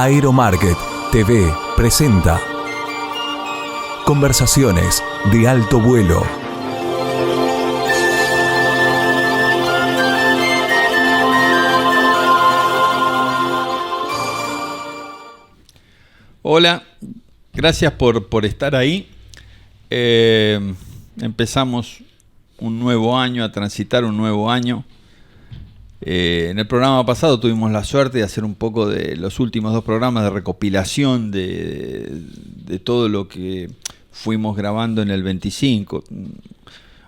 Aeromarket TV presenta Conversaciones de alto vuelo. Hola, gracias por estar ahí. Empezamos un nuevo año, a transitar un nuevo año. En el programa pasado tuvimos la suerte de hacer un poco de los últimos dos programas de recopilación de todo lo que fuimos grabando en el 25.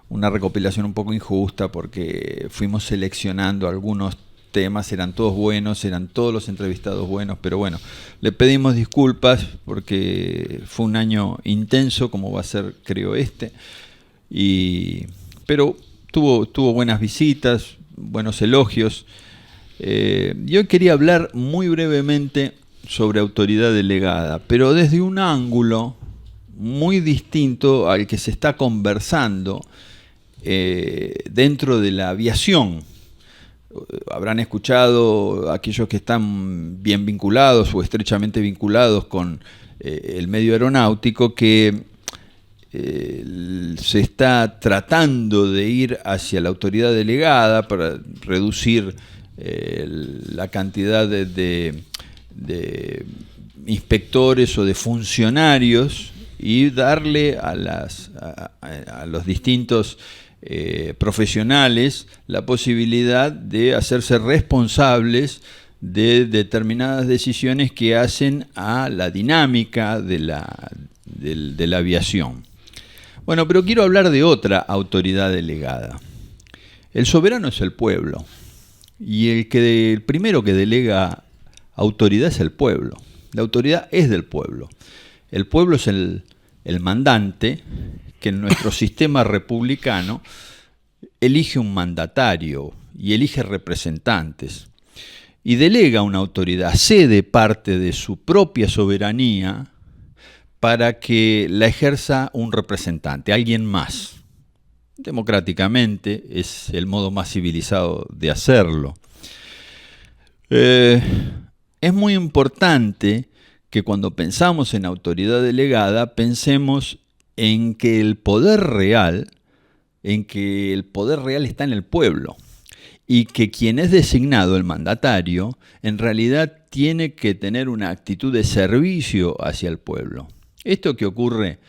Una recopilación un poco injusta porque fuimos seleccionando algunos temas, eran todos buenos, eran todos los entrevistados buenos, pero bueno, le pedimos disculpas porque fue un año intenso, como va a ser, creo, pero tuvo buenas visitas, buenos elogios. Yo quería hablar muy brevemente sobre autoridad delegada, pero desde un ángulo muy distinto al que se está conversando dentro de la aviación. Habrán escuchado aquellos que están bien vinculados o estrechamente vinculados con el medio aeronáutico que se está tratando de ir hacia la autoridad delegada para reducir la cantidad de inspectores o de funcionarios y darle a los distintos profesionales la posibilidad de hacerse responsables de determinadas decisiones que hacen a la dinámica de la aviación. Bueno, pero quiero hablar de otra autoridad delegada. El soberano es el pueblo y el primero que delega autoridad es el pueblo. La autoridad es del pueblo. El pueblo es el mandante que en nuestro sistema republicano elige un mandatario y elige representantes y delega una autoridad, cede parte de su propia soberanía para que la ejerza un representante, alguien más. Democráticamente es el modo más civilizado de hacerlo. Es muy importante que cuando pensamos en autoridad delegada pensemos en que el poder real está en el pueblo y que quien es designado, el mandatario, en realidad tiene que tener una actitud de servicio hacia el pueblo. Esto que ocurre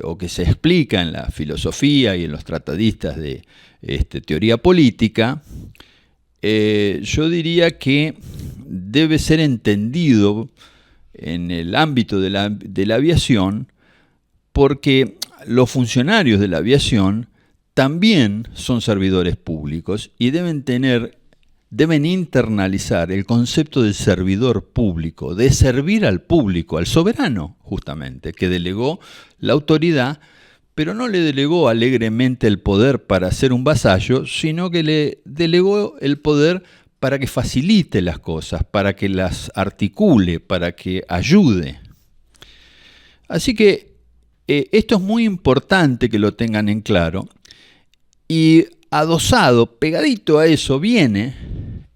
o que se explica en la filosofía y en los tratadistas de teoría política, yo diría que debe ser entendido en el ámbito de la aviación, porque los funcionarios de la aviación también son servidores públicos y deben internalizar el concepto de servidor público, de servir al público, al soberano, justamente, que delegó la autoridad, pero no le delegó alegremente el poder para ser un vasallo, sino que le delegó el poder para que facilite las cosas, para que las articule, para que ayude. Así que esto es muy importante que lo tengan en claro. Y adosado, pegadito a eso, viene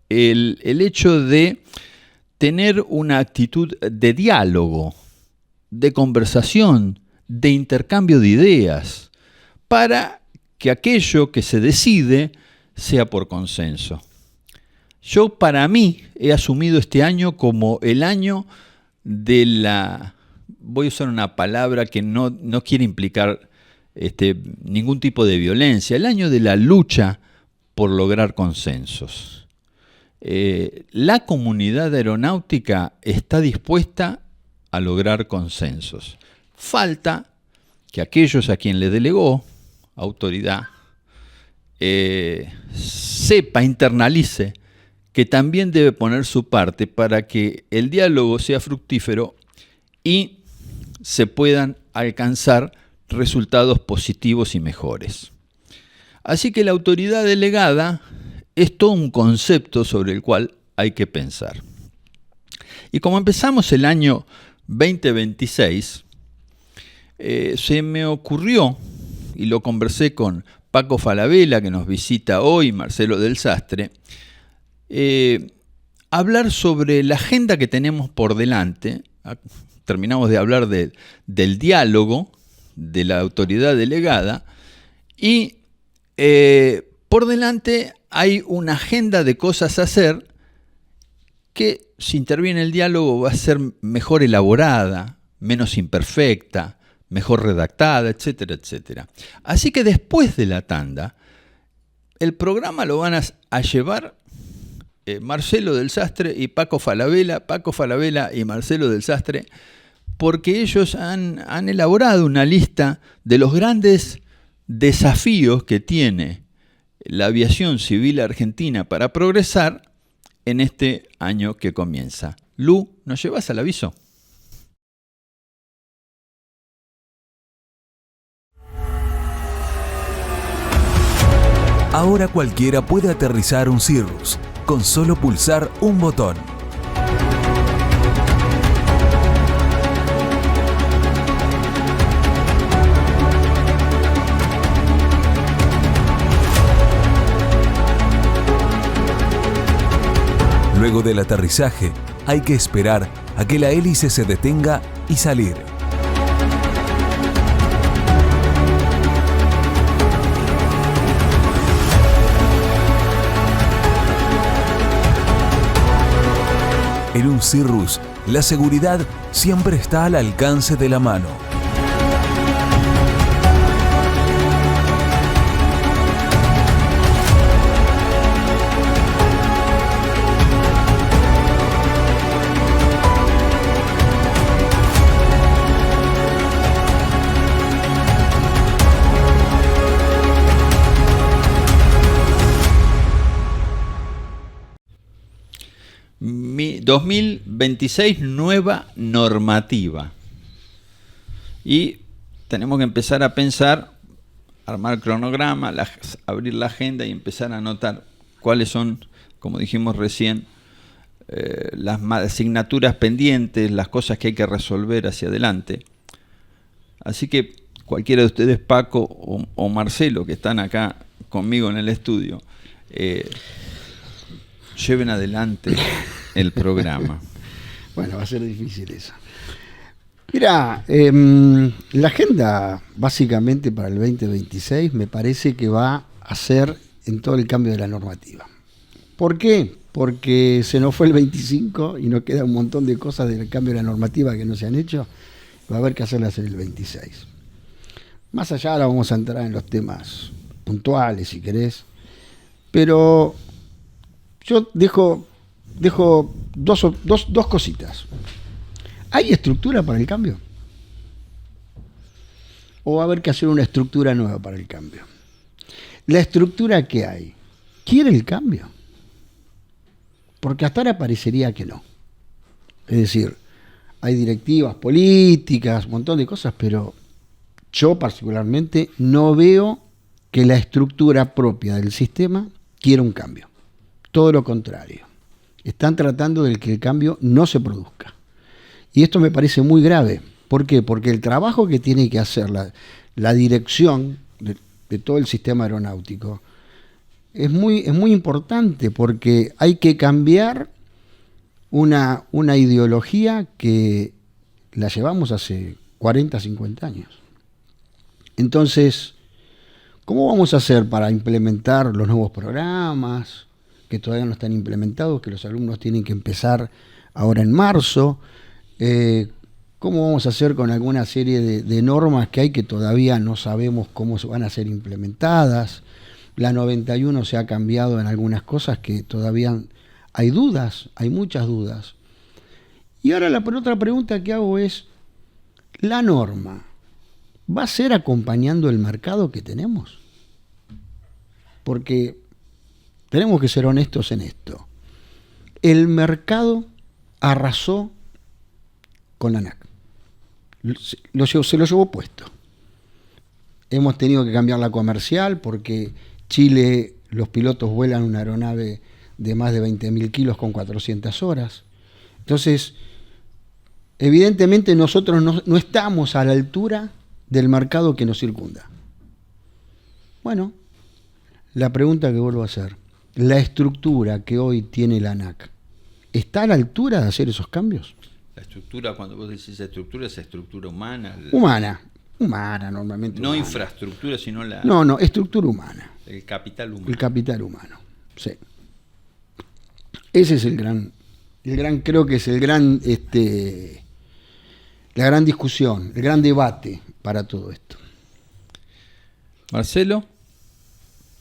el hecho de tener una actitud de diálogo, de conversación, de intercambio de ideas, para que aquello que se decide sea por consenso. Yo, para mí, he asumido este año como el año de voy a usar una palabra que no quiere implicar ningún tipo de violencia, el año de la lucha por lograr consensos. La comunidad aeronáutica está dispuesta a lograr consensos. Falta que aquellos a quien le delegó autoridad sepa, internalice que también debe poner su parte para que el diálogo sea fructífero y se puedan alcanzar resultados positivos y mejores. Así que la autoridad delegada es todo un concepto sobre el cual hay que pensar. Y como empezamos el año 2026, se me ocurrió, y lo conversé con Paco Falabella, que nos visita hoy, Marcelo del Sastre, hablar sobre la agenda que tenemos por delante. Terminamos de hablar del diálogo, de la autoridad delegada, y por delante hay una agenda de cosas a hacer que, si interviene el diálogo, va a ser mejor elaborada, menos imperfecta, mejor redactada, etcétera, etcétera. Así que después de la tanda, el programa lo van a llevar Marcelo del Sastre y Paco Falabella y Marcelo del Sastre, porque ellos han elaborado una lista de los grandes desafíos que tiene la aviación civil argentina para progresar en este año que comienza. Lu, ¿nos llevas al aviso? Ahora cualquiera puede aterrizar un Cirrus con solo pulsar un botón. Luego del aterrizaje, hay que esperar a que la hélice se detenga y salir. En un Cirrus, la seguridad siempre está al alcance de la mano. Mi 2026, nueva normativa. Y tenemos que empezar a pensar, armar cronograma, abrir la agenda y empezar a anotar cuáles son, como dijimos recién, las asignaturas pendientes, las cosas que hay que resolver hacia adelante. Así que cualquiera de ustedes, Paco o Marcelo, que están acá conmigo en el estudio, lleven adelante el programa. Bueno, va a ser difícil eso. Mira, la agenda básicamente para el 2026 me parece que va a ser en todo el cambio de la normativa. ¿Por qué? Porque se nos fue el 25 y nos queda un montón de cosas del cambio de la normativa que no se han hecho. Va a haber que hacerlas en el 26. Más allá ahora vamos a entrar en los temas puntuales, si querés. Pero yo dejo dos cositas. ¿Hay estructura para el cambio? ¿O va a haber que hacer una estructura nueva para el cambio? La estructura que hay, ¿quiere el cambio? Porque hasta ahora parecería que no. Es decir, hay directivas políticas, un montón de cosas, pero yo particularmente no veo que la estructura propia del sistema quiera un cambio. Todo lo contrario. Están tratando de que el cambio no se produzca. Y esto me parece muy grave. ¿Por qué? Porque el trabajo que tiene que hacer la dirección de todo el sistema aeronáutico es muy importante, porque hay que cambiar una ideología que la llevamos hace 40, 50 años. Entonces, ¿cómo vamos a hacer para implementar los nuevos programas que todavía no están implementados, que los alumnos tienen que empezar ahora en marzo? ¿Cómo vamos a hacer con alguna serie de normas que hay que todavía no sabemos cómo van a ser implementadas? La 91 se ha cambiado en algunas cosas que todavía hay dudas, hay muchas dudas. Y ahora la otra pregunta que hago es, ¿la norma va a ser acompañando el mercado que tenemos? Porque tenemos que ser honestos en esto. El mercado arrasó con la ANAC. Se lo llevó puesto. Hemos tenido que cambiar la comercial porque Chile, los pilotos vuelan una aeronave de más de 20.000 kilos con 400 horas. Entonces, evidentemente nosotros no estamos a la altura del mercado que nos circunda. Bueno, la pregunta que vuelvo a hacer, la estructura que hoy tiene la ANAC, está a la altura de hacer esos cambios? La estructura, cuando vos decís estructura, es estructura humana. Humana, normalmente. No humana. Infraestructura, sino No, estructura humana. El capital humano. El capital humano, sí. Ese es el gran, creo que es el gran, la gran discusión, el gran debate para todo esto. Marcelo.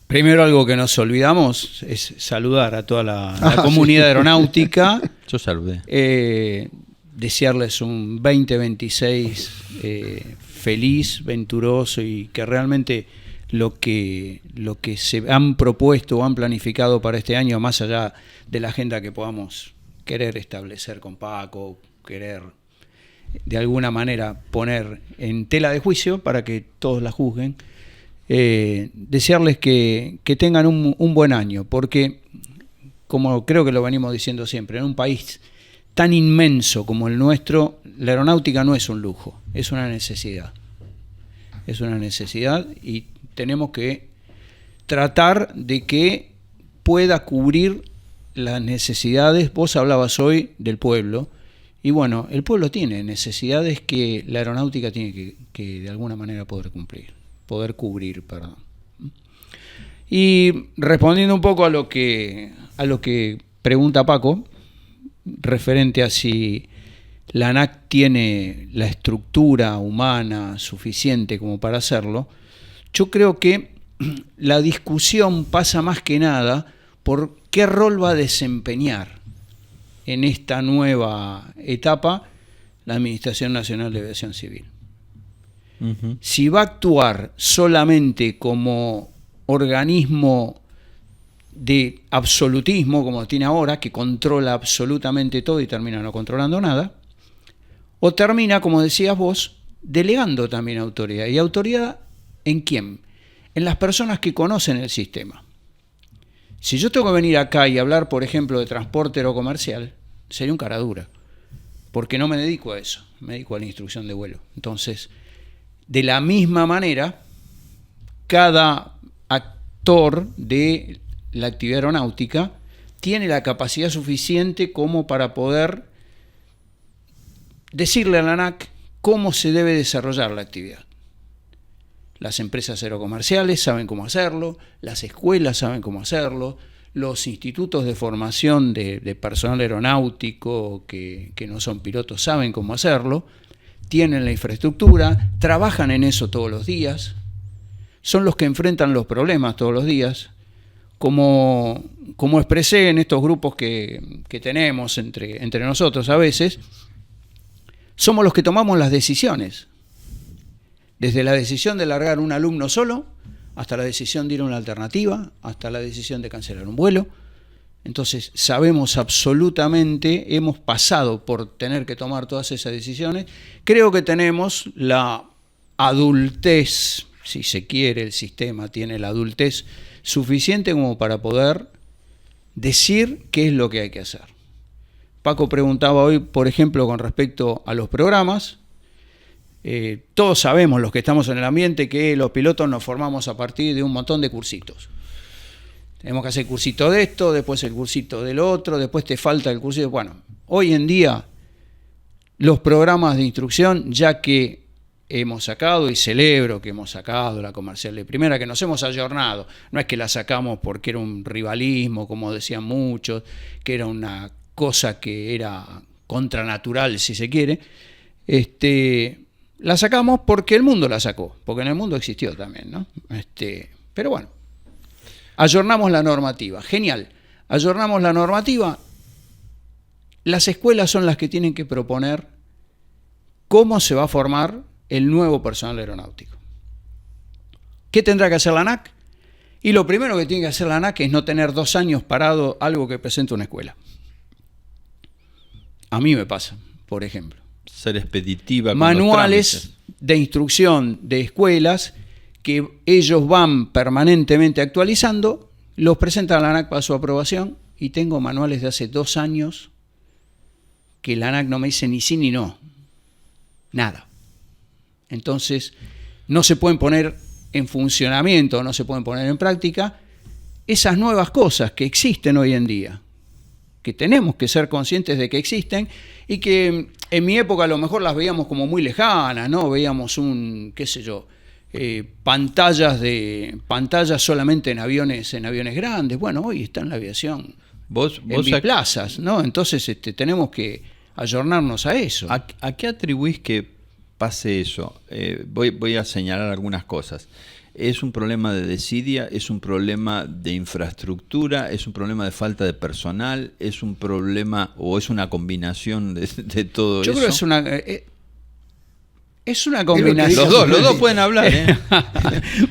Primero, algo que nos olvidamos es saludar a toda la comunidad aeronáutica. Yo saludé. Desearles un 2026 feliz, venturoso, y que realmente lo que se han propuesto o han planificado para este año, más allá de la agenda que podamos querer establecer con Paco, querer de alguna manera poner en tela de juicio para que todos la juzguen, desearles que tengan un buen año, porque, como creo que lo venimos diciendo siempre, en un país tan inmenso como el nuestro, la aeronáutica no es un lujo, es una necesidad. Es una necesidad y tenemos que tratar de que pueda cubrir las necesidades. Vos hablabas hoy del pueblo, y bueno, el pueblo tiene necesidades que la aeronáutica tiene que de alguna manera poder cubrir. Y respondiendo un poco a lo que pregunta Paco, referente a si la ANAC tiene la estructura humana suficiente como para hacerlo, yo creo que la discusión pasa más que nada por qué rol va a desempeñar en esta nueva etapa la Administración Nacional de Aviación Civil. Uh-huh. Si va a actuar solamente como organismo de absolutismo, como tiene ahora, que controla absolutamente todo y termina no controlando nada, o termina, como decías vos, delegando también autoridad. ¿Y autoridad en quién? En las personas que conocen el sistema. Si yo tengo que venir acá y hablar, por ejemplo, de transporte aerocomercial, sería un cara dura, porque no me dedico a eso, me dedico a la instrucción de vuelo. Entonces, de la misma manera, cada actor de la actividad aeronáutica tiene la capacidad suficiente como para poder decirle a la ANAC cómo se debe desarrollar la actividad. Las empresas aerocomerciales saben cómo hacerlo, las escuelas saben cómo hacerlo, los institutos de formación de personal aeronáutico que no son pilotos saben cómo hacerlo, tienen la infraestructura, trabajan en eso todos los días, son los que enfrentan los problemas todos los días. Como expresé en estos grupos que tenemos entre nosotros a veces, somos los que tomamos las decisiones. Desde la decisión de largar un alumno solo, hasta la decisión de ir a una alternativa, hasta la decisión de cancelar un vuelo. Entonces sabemos absolutamente, hemos pasado por tener que tomar todas esas decisiones. Creo que tenemos la adultez, si se quiere, el sistema tiene la adultez suficiente como para poder decir qué es lo que hay que hacer. Paco preguntaba hoy, por ejemplo, con respecto a los programas. Todos sabemos, los que estamos en el ambiente, que los pilotos nos formamos a partir de un montón de cursitos. Tenemos que hacer el cursito de esto, después el cursito del otro, después te falta el cursito. Bueno, hoy en día los programas de instrucción, ya que hemos sacado, y celebro que hemos sacado la comercial de primera, que nos hemos ayornado, no es que la sacamos porque era un rivalismo, como decían muchos, que era una cosa que era contranatural, si se quiere, la sacamos porque el mundo la sacó, porque en el mundo existió también, ¿no? Pero bueno, ayornamos la normativa, genial, ayornamos la normativa. Las escuelas son las que tienen que proponer cómo se va a formar el nuevo personal aeronáutico. ¿Qué tendrá que hacer la ANAC? Y lo primero que tiene que hacer la ANAC es no tener 2 años parado algo que presenta una escuela. A mí me pasa, por ejemplo. Ser expeditiva con manuales de instrucción de escuelas que ellos van permanentemente actualizando, los presentan a la ANAC para su aprobación, y tengo manuales de hace 2 años que la ANAC no me dice ni sí ni no. Nada. Entonces, no se pueden poner en funcionamiento, no se pueden poner en práctica esas nuevas cosas que existen hoy en día. que tenemos que ser conscientes de que existen y que en mi época a lo mejor las veíamos como muy lejanas, ¿no? Veíamos qué sé yo, pantallas solamente en aviones grandes. Bueno, hoy está en la aviación en biplazas, ¿no? Entonces tenemos que ayornarnos a eso. ¿A qué atribuís que pase eso? Voy a señalar algunas cosas. ¿Es un problema de desidia? ¿Es un problema de infraestructura? ¿Es un problema de falta de personal? ¿Es un problema o es una combinación de todo eso? Yo creo que es una combinación. Los dos pueden hablar, ¿eh?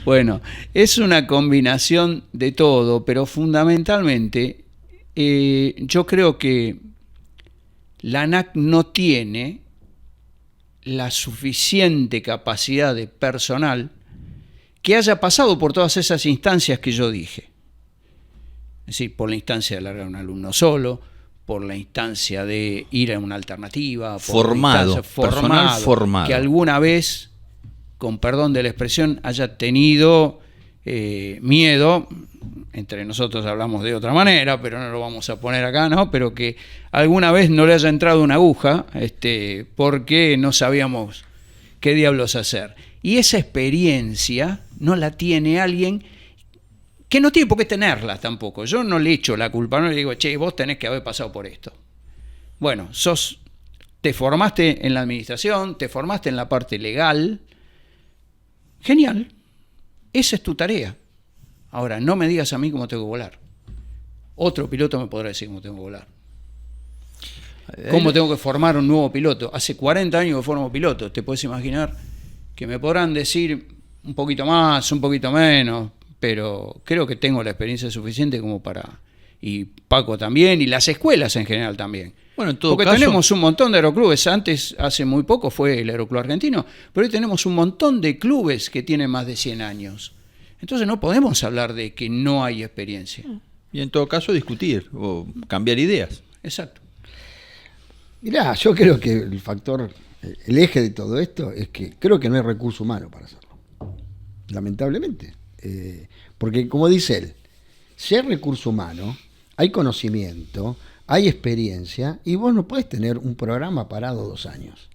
Bueno, es una combinación de todo, pero fundamentalmente yo creo que la ANAC no tiene la suficiente capacidad de personal que haya pasado por todas esas instancias que yo dije. Es decir, por la instancia de largar a un alumno solo, por la instancia de ir a una alternativa, personal formado, que alguna vez, con perdón de la expresión, haya tenido miedo. Entre nosotros hablamos de otra manera, pero no lo vamos a poner acá, ¿no? Pero que alguna vez no le haya entrado una aguja, porque no sabíamos qué diablos hacer. Y esa experiencia no la tiene alguien que no tiene por qué tenerla tampoco. Yo no le echo la culpa, no le digo, che, vos tenés que haber pasado por esto. Bueno, te formaste en la administración, te formaste en la parte legal. Genial, esa es tu tarea. Ahora, no me digas a mí cómo tengo que volar. Otro piloto me podrá decir cómo tengo que volar. ¿Cómo tengo que formar un nuevo piloto? Hace 40 años que formo piloto. ¿Te puedes imaginar que me podrán decir un poquito más, un poquito menos? Pero creo que tengo la experiencia suficiente como para... Y Paco también, y las escuelas en general también. Bueno, en todo Porque caso, tenemos un montón de aeroclubes. Hace muy poco fue el Aeroclub Argentino, pero hoy tenemos un montón de clubes que tienen más de 100 años. Entonces no podemos hablar de que no hay experiencia. Y en todo caso discutir o cambiar ideas. Exacto. Mirá, yo creo que el eje de todo esto es que creo que no hay recurso humano para hacerlo. Lamentablemente. Porque como dice él, si hay recurso humano, hay conocimiento, hay experiencia, y vos no podés tener un programa parado 2 años.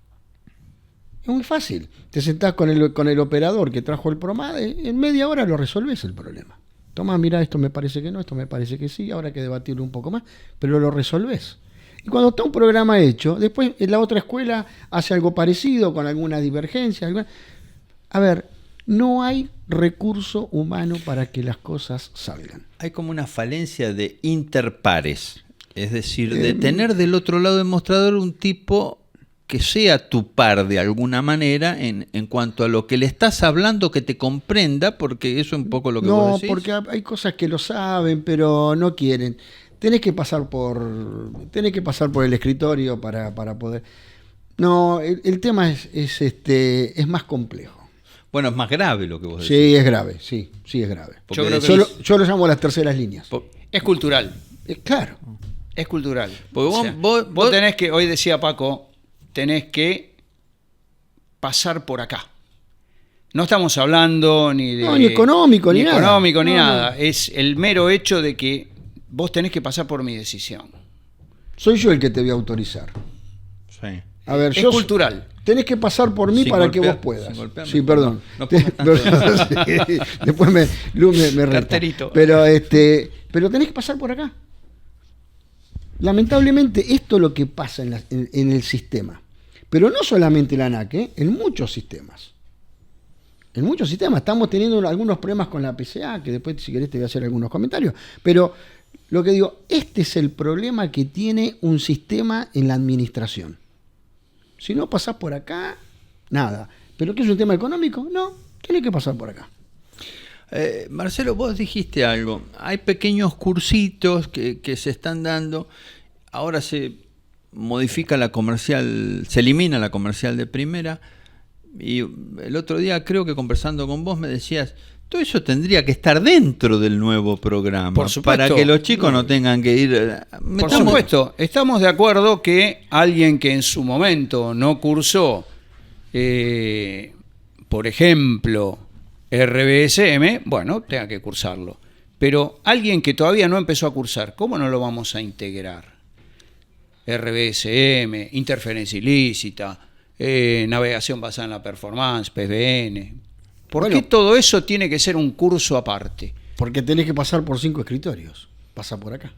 Es muy fácil. Te sentás con el operador que trajo el PROMADE, en media hora lo resolvés el problema. Tomá, mirá, esto me parece que no, esto me parece que sí, ahora hay que debatirlo un poco más, pero lo resolvés. Y cuando está un programa hecho, después en la otra escuela hace algo parecido, con alguna divergencia. A ver, no hay recurso humano para que las cosas salgan. Hay como una falencia de interpares, es decir, de tener del otro lado del mostrador un tipo que sea tu par de alguna manera en cuanto a lo que le estás hablando, que te comprenda, porque eso es un poco lo que vos decís. No, porque hay cosas que lo saben, pero no quieren. Tenés que pasar por el escritorio para poder... No, el tema es más complejo. Bueno, es más grave lo que vos decís. Sí, es grave, sí es grave. Yo lo llamo las terceras líneas. Es cultural. Claro. Es cultural. Porque vos tenés que, hoy decía Paco, tenés que pasar por acá. No estamos hablando ni de... No, ni económico, ni nada. Económico, ni nada. Es el mero hecho de que vos tenés que pasar por mi decisión. Soy yo el que te voy a autorizar. Sí. A ver, es cultural. Tenés que pasar por mí para que vos puedas. Sí, perdón. No sí, después me reta. Carterito. Pero tenés que pasar por acá. Lamentablemente esto es lo que pasa en el sistema. Pero no solamente la ANAC, en muchos sistemas. En muchos sistemas. Estamos teniendo algunos problemas con la PCA, que después si querés te voy a hacer algunos comentarios. Pero lo que digo, este es el problema que tiene un sistema en la administración. Si no pasás por acá, nada. ¿Pero qué es un tema económico? No, tenés que pasar por acá. Marcelo, vos dijiste algo. Hay pequeños cursitos que se están dando. Ahora se modifica la comercial, se elimina la comercial de primera. Y el otro día, creo que conversando con vos, me decías, todo eso tendría que estar dentro del nuevo programa. Por supuesto. Para que los chicos no tengan que ir... Por supuesto. Estamos de acuerdo que alguien que en su momento no cursó, por ejemplo, RBSM, bueno, tenga que cursarlo. Pero alguien que todavía no empezó a cursar, ¿cómo no lo vamos a integrar? RBSM, interferencia ilícita, navegación basada en la performance, PSVN. ¿Por qué todo eso tiene que ser un curso aparte? Porque tenés que pasar por 5 escritorios. Pasa por acá.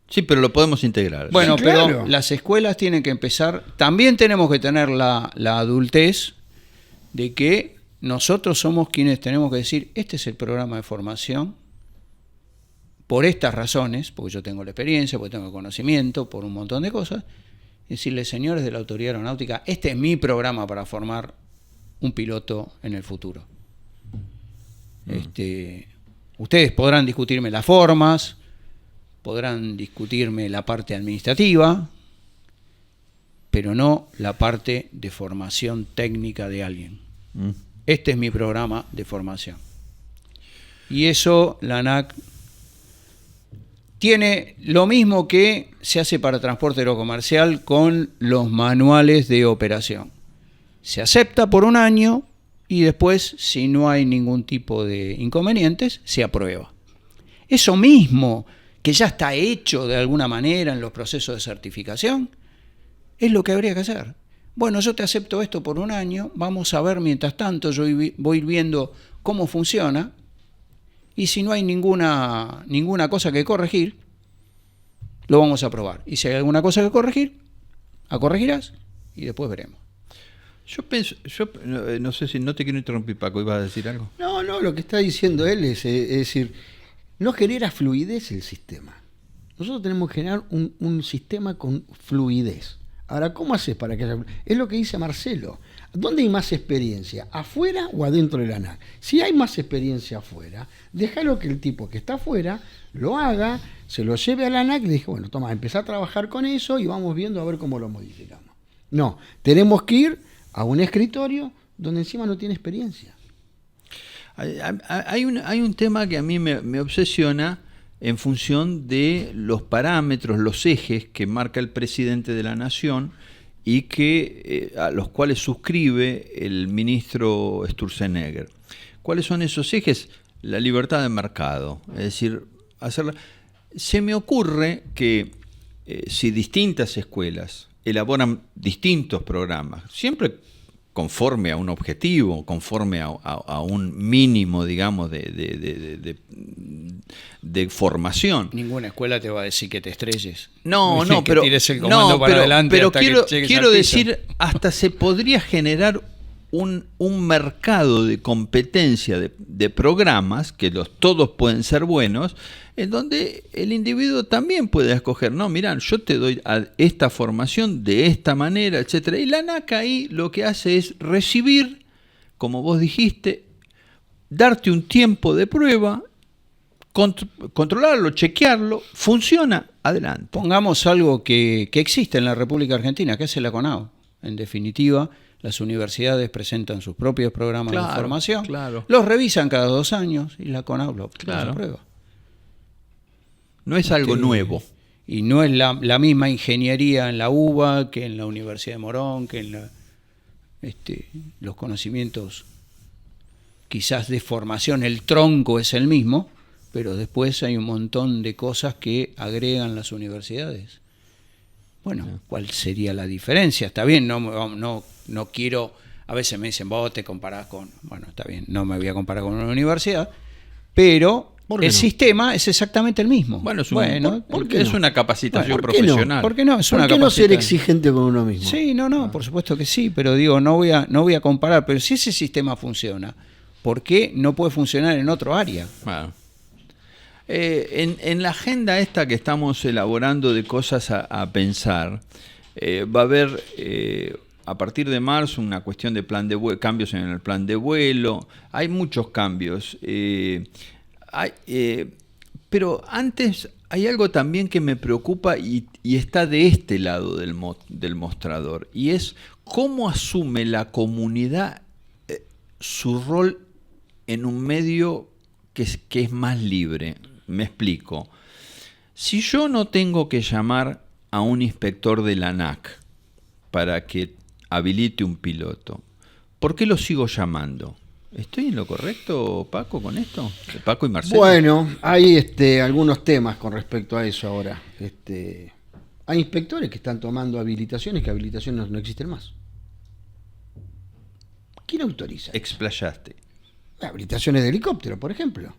Sí, pero lo podemos integrar. Bueno, Sí, claro. pero las escuelas tienen que empezar. También tenemos que tener la adultez de que nosotros somos quienes tenemos que decir, este es el programa de formación, por estas razones, porque yo tengo la experiencia, porque tengo el conocimiento, por un montón de cosas, decirles, señores de la Autoridad Aeronáutica, este es mi programa para formar un piloto en el futuro. Ustedes podrán discutirme las formas, podrán discutirme la parte administrativa, pero no la parte de formación técnica de alguien. Este es mi programa de formación. Y eso la ANAC tiene lo mismo que se hace para transporte aerocomercial con los manuales de operación. Se acepta por un año y después, si no hay ningún tipo de inconvenientes, se aprueba. Eso mismo, que ya está hecho de alguna manera en los procesos de certificación, es lo que habría que hacer. Bueno, yo te acepto esto por un año, vamos a ver mientras tanto, yo voy viendo cómo funciona, y si no hay ninguna cosa que corregir, lo vamos a probar. Y si hay alguna cosa que corregir, corregirás y después veremos. Yo no sé si no te quiero interrumpir, Paco, ¿ibas a decir algo? No, lo que está diciendo él es decir, no genera fluidez el sistema. Nosotros tenemos que generar un sistema con fluidez. Ahora, ¿cómo haces para que haya fluidez? Es lo que dice Marcelo. ¿Dónde hay más experiencia? ¿Afuera o adentro de la ANAC? Si hay más experiencia afuera, déjalo que el tipo que está afuera lo haga, se lo lleve a la ANAC y le dije, bueno, toma, empezá a trabajar con eso y vamos viendo a ver cómo lo modificamos. No, tenemos que ir a un escritorio donde encima no tiene experiencia. Hay un tema que a mí me obsesiona en función de los parámetros, los ejes que marca el presidente de la Nación y que a los cuales suscribe el ministro Sturzenegger. ¿Cuáles son esos ejes? La libertad de mercado, es decir, hacerla. Se me ocurre que si distintas escuelas elaboran distintos programas, siempre conforme a un objetivo, conforme a un mínimo, digamos, de formación. Ninguna escuela te va a decir que te estrelles. Pero tires el comando para adelante hasta quiero decir, hasta se podría generar un mercado de competencia de programas, que todos pueden ser buenos, en donde el individuo también puede escoger, no, mirá, yo te doy esta formación de esta manera, etcétera. Y la ANAC ahí lo que hace es recibir, como vos dijiste, darte un tiempo de prueba, controlarlo, chequearlo, funciona, adelante. Pongamos algo que existe en la República Argentina, que es la CONAU. En definitiva, las universidades presentan sus propios programas de formación, los revisan cada 2 años y la CONAU los aprueba. No es algo nuevo. Y no es la misma ingeniería en la UBA que en la Universidad de Morón, que en los conocimientos quizás de formación, el tronco es el mismo, pero después hay un montón de cosas que agregan las universidades. Bueno, ¿cuál sería la diferencia? Está bien, no quiero, a veces me dicen, vos te comparás con, bueno, está bien, no me voy a comparar con una universidad, pero el sistema es exactamente el mismo. Porque es una capacitación profesional. ¿Por qué no? Es ¿Por qué no ser exigente con uno mismo? Sí, por supuesto que sí, pero digo, no voy a comparar, pero si ese sistema funciona, ¿por qué no puede funcionar en otro área? Bueno. En la agenda esta que estamos elaborando de cosas a pensar, va a haber a partir de marzo una cuestión de cambios en el plan de vuelo, hay muchos cambios, pero antes hay algo también que me preocupa y está de este lado del mostrador, y es cómo asume la comunidad su rol en un medio que es más libre. Me explico. Si yo no tengo que llamar a un inspector de la ANAC para que habilite un piloto, ¿por qué lo sigo llamando? ¿Estoy en lo correcto, Paco, con esto? Paco y Marcelo. Bueno, hay algunos temas con respecto a eso ahora. Hay inspectores que están tomando habilitaciones que habilitaciones no existen más. ¿Quién autoriza? Explayaste. Habilitaciones de helicóptero, por ejemplo.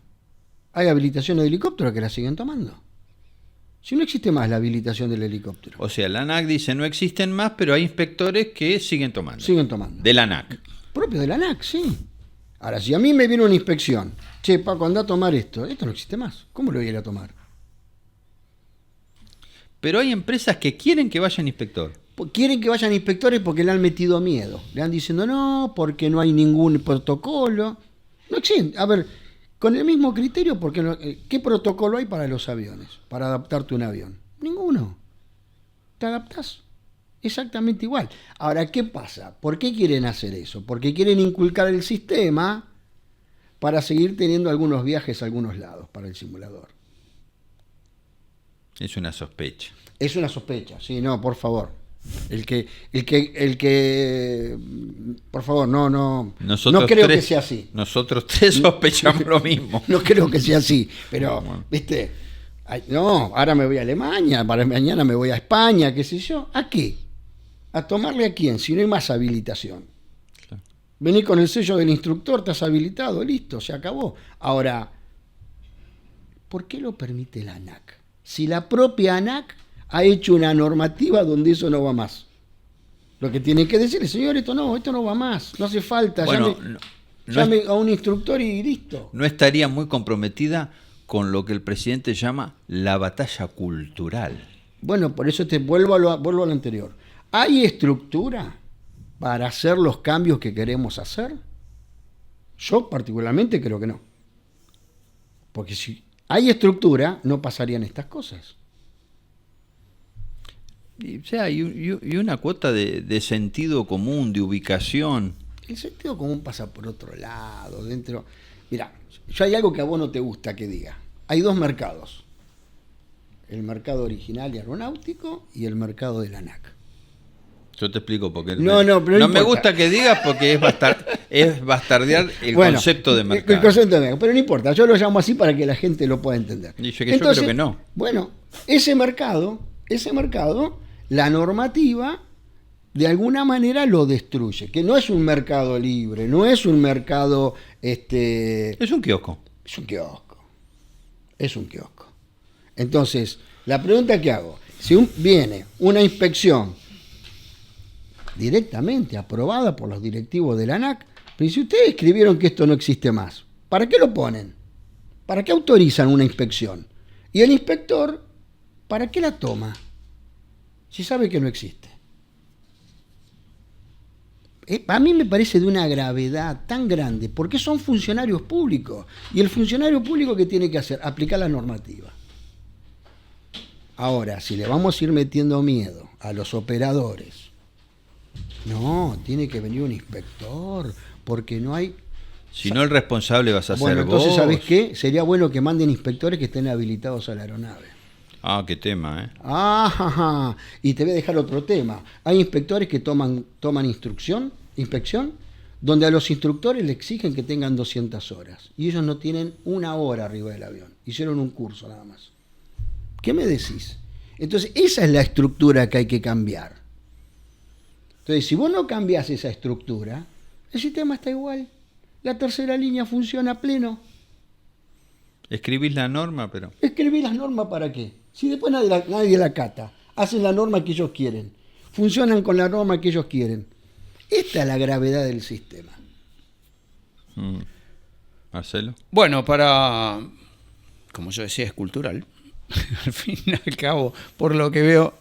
Hay habilitaciones de helicóptero que las siguen tomando. Si no existe más la habilitación del helicóptero. O sea, la ANAC dice no existen más, pero hay inspectores que siguen tomando. Siguen tomando. De la ANAC. Propio de la ANAC, sí. Ahora, si a mí me viene una inspección, che, Paco, anda a tomar esto no existe más. ¿Cómo lo voy a ir a tomar? Pero hay empresas que quieren que vayan inspector. Quieren que vayan inspectores porque le han metido miedo. Le han diciendo no, porque no hay ningún protocolo. No existe. A ver, con el mismo criterio, porque no, ¿qué protocolo hay para los aviones? Para adaptarte a un avión. Ninguno. Te adaptás exactamente igual. Ahora, ¿qué pasa? ¿Por qué quieren hacer eso? Porque quieren inculcar el sistema para seguir teniendo algunos viajes a algunos lados para el simulador. Es una sospecha. Es una sospecha, sí, no, por favor. El que, por favor, no creo que sea así. Nosotros tres sospechamos lo mismo. No creo que sea así, pero, Bueno. viste, no, ahora me voy a Alemania, para mañana me voy a España, qué sé yo. ¿A qué? ¿A tomarle a quién? Si no hay más habilitación. Claro. Vení con el sello del instructor, te has habilitado, listo, se acabó. Ahora, ¿por qué lo permite la ANAC? Si la propia ANAC ha hecho una normativa donde eso no va más. Lo que tiene que decirle, señor, esto no va más, no hace falta, Bueno, llame a un instructor y listo. No estaría muy comprometida con lo que el presidente llama la batalla cultural. Bueno, por eso te vuelvo a lo anterior. ¿Hay estructura para hacer los cambios que queremos hacer? Yo particularmente creo que no. Porque si hay estructura, no pasarían estas cosas. Y, o sea, y una cuota de sentido común, de ubicación. El sentido común pasa por otro lado, dentro. Mirá, yo hay algo que a vos no te gusta que diga. Hay dos mercados. El mercado original y aeronáutico y el mercado de la ANAC. Yo te explico por qué. No me me gusta que digas porque es bastardear el concepto de mercado. El concepto de mercado, pero no importa, yo lo llamo así para que la gente lo pueda entender. Y yo creo que no. Bueno, ese mercado, la normativa de alguna manera lo destruye, que no es un mercado libre, no es un mercado Es un kiosco. Es un kiosco. Entonces, la pregunta que hago, si viene una inspección directamente aprobada por los directivos de la ANAC, pero si ustedes escribieron que esto no existe más, ¿para qué lo ponen? ¿Para qué autorizan una inspección? Y el inspector, ¿para qué la toma? Si sabe que no existe. A mí me parece de una gravedad tan grande, porque son funcionarios públicos. Y el funcionario público, ¿qué tiene que hacer? Aplicar la normativa. Ahora, si le vamos a ir metiendo miedo a los operadores, no, tiene que venir un inspector, porque no hay... Si no, el responsable vas a ser Bueno, vos. entonces, ¿sabés qué? Sería bueno que manden inspectores que estén habilitados a la aeronave. Ah, qué tema, ¿eh? Ah, y te voy a dejar otro tema. Hay inspectores que toman inspección, donde a los instructores le exigen que tengan 200 horas. Y ellos no tienen una hora arriba del avión. Hicieron un curso nada más. ¿Qué me decís? Entonces, esa es la estructura que hay que cambiar. Entonces, si vos no cambiás esa estructura, el sistema está igual. La tercera línea funciona a pleno. Escribís la norma, pero... ¿Escribís las normas para qué? Si después nadie la cata, hacen la norma que ellos quieren, funcionan con la norma que ellos quieren. Esta es la gravedad del sistema. Marcelo. Bueno, como yo decía, es cultural. Al fin y al cabo, por lo que veo,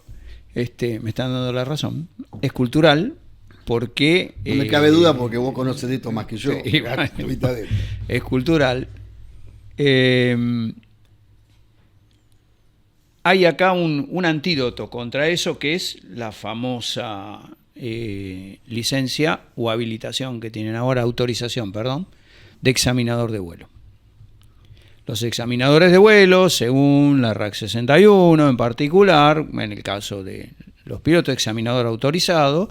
me están dando la razón. Es cultural porque... No me cabe duda porque vos conoces de esto más que yo. Sí, es cultural. Hay acá un antídoto contra eso, que es la famosa licencia o habilitación que tienen ahora, autorización, perdón, de examinador de vuelo. Los examinadores de vuelo, según la RAC 61 en particular, en el caso de los pilotos examinador autorizado,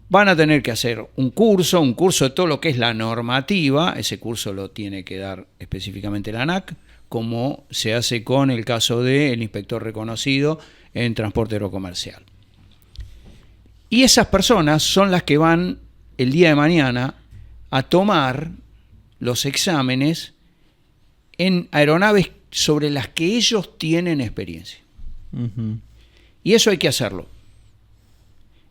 van a tener que hacer un curso de todo lo que es la normativa. Ese curso lo tiene que dar específicamente la ANAC, como se hace con el caso del inspector reconocido en transporte aerocomercial. Y esas personas son las que van el día de mañana a tomar los exámenes en aeronaves sobre las que ellos tienen experiencia. Ujú. Y eso hay que hacerlo.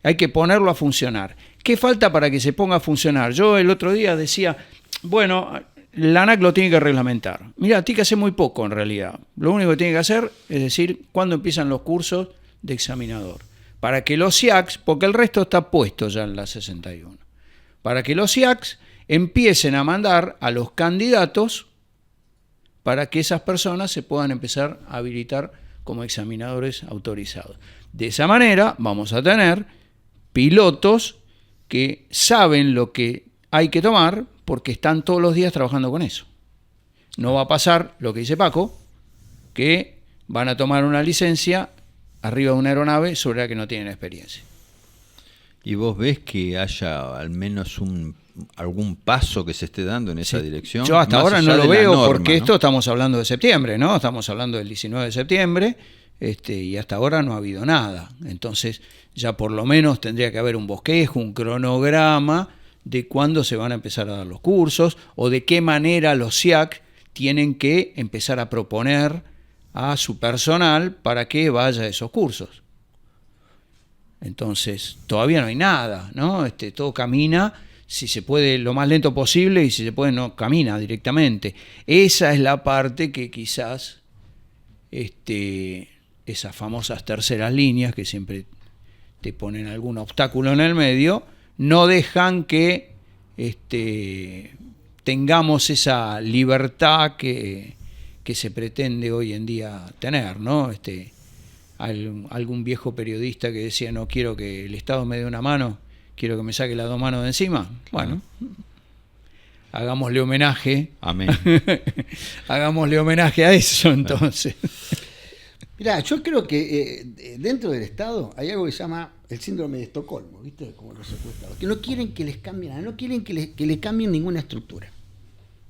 Hay que ponerlo a funcionar. ¿Qué falta para que se ponga a funcionar? Yo el otro día decía, bueno, la ANAC lo tiene que reglamentar. Mirá, tiene que hacer muy poco en realidad. Lo único que tiene que hacer es decir cuándo empiezan los cursos de examinador. Para que los SIACs, porque el resto está puesto ya en la 61, para que los SIACs empiecen a mandar a los candidatos para que esas personas se puedan empezar a habilitar como examinadores autorizados. De esa manera vamos a tener pilotos que saben lo que hay que tomar porque están todos los días trabajando con eso. No va a pasar lo que dice Paco, que van a tomar una licencia arriba de una aeronave sobre la que no tienen experiencia. ¿Y vos ves que haya al menos algún paso que se esté dando en esa Sí. dirección? Yo hasta Más ahora allá no de lo la veo norma, porque ¿no? esto estamos hablando de septiembre, ¿no? Estamos hablando del 19 de septiembre y hasta ahora no ha habido nada. Entonces ya por lo menos tendría que haber un bosquejo, un cronograma de cuándo se van a empezar a dar los cursos o de qué manera los SIAC tienen que empezar a proponer a su personal para que vaya a esos cursos. Entonces, todavía no hay nada, ¿no? Todo camina, si se puede, lo más lento posible, y si se puede, no camina directamente. Esa es la parte que quizás esas famosas terceras líneas que siempre te ponen algún obstáculo en el medio, no dejan que tengamos esa libertad que se pretende hoy en día tener, ¿no? Algún viejo periodista que decía, no quiero que el Estado me dé una mano, quiero que me saque las dos manos de encima. Bueno, hagámosle homenaje. Amén. Hagámosle homenaje a eso, entonces. Mirá, yo creo que dentro del Estado hay algo que se llama el síndrome de Estocolmo, ¿viste? Como los secuestrados, que no quieren que les cambien nada, no quieren que le cambien ninguna estructura.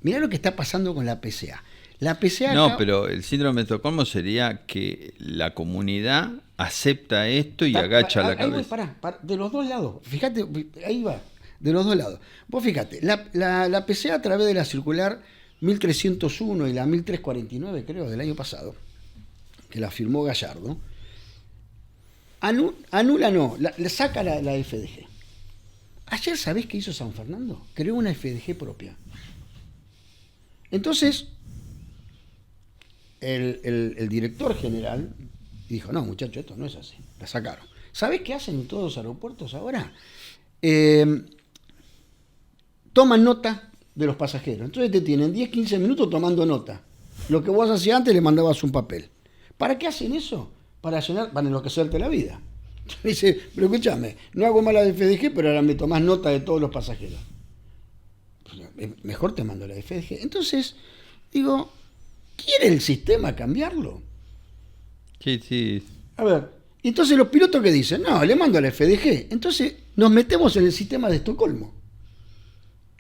Mirá lo que está pasando con la PCA. La PCA No, acá- pero el síndrome de Estocolmo sería que la comunidad acepta esto y agacha la ahí voy, cabeza. pará, de los dos lados. Fíjate, ahí va, de los dos lados. Vos fíjate, la PCA a través de la circular 1301 y la 1349, creo, del año pasado, que la firmó Gallardo, anula no, le saca la FDG. Ayer, ¿sabés qué hizo San Fernando? Creó una FDG propia. Entonces, el director general dijo, no, muchachos, esto no es así. La sacaron. ¿Sabés qué hacen en todos los aeropuertos ahora? Toman nota de los pasajeros. Entonces te tienen 10, 15 minutos tomando nota. Lo que vos hacías antes le mandabas un papel. ¿Para qué hacen eso? Para enloquecerte la vida. Dice, pero escúchame, no hago mala de FDG, pero ahora me tomás nota de todos los pasajeros. Mejor te mando la FDG. Entonces, digo, ¿quiere el sistema cambiarlo? Sí, sí. A ver, entonces los pilotos que dicen, no, le mando a la FDG. Entonces nos metemos en el sistema de Estocolmo.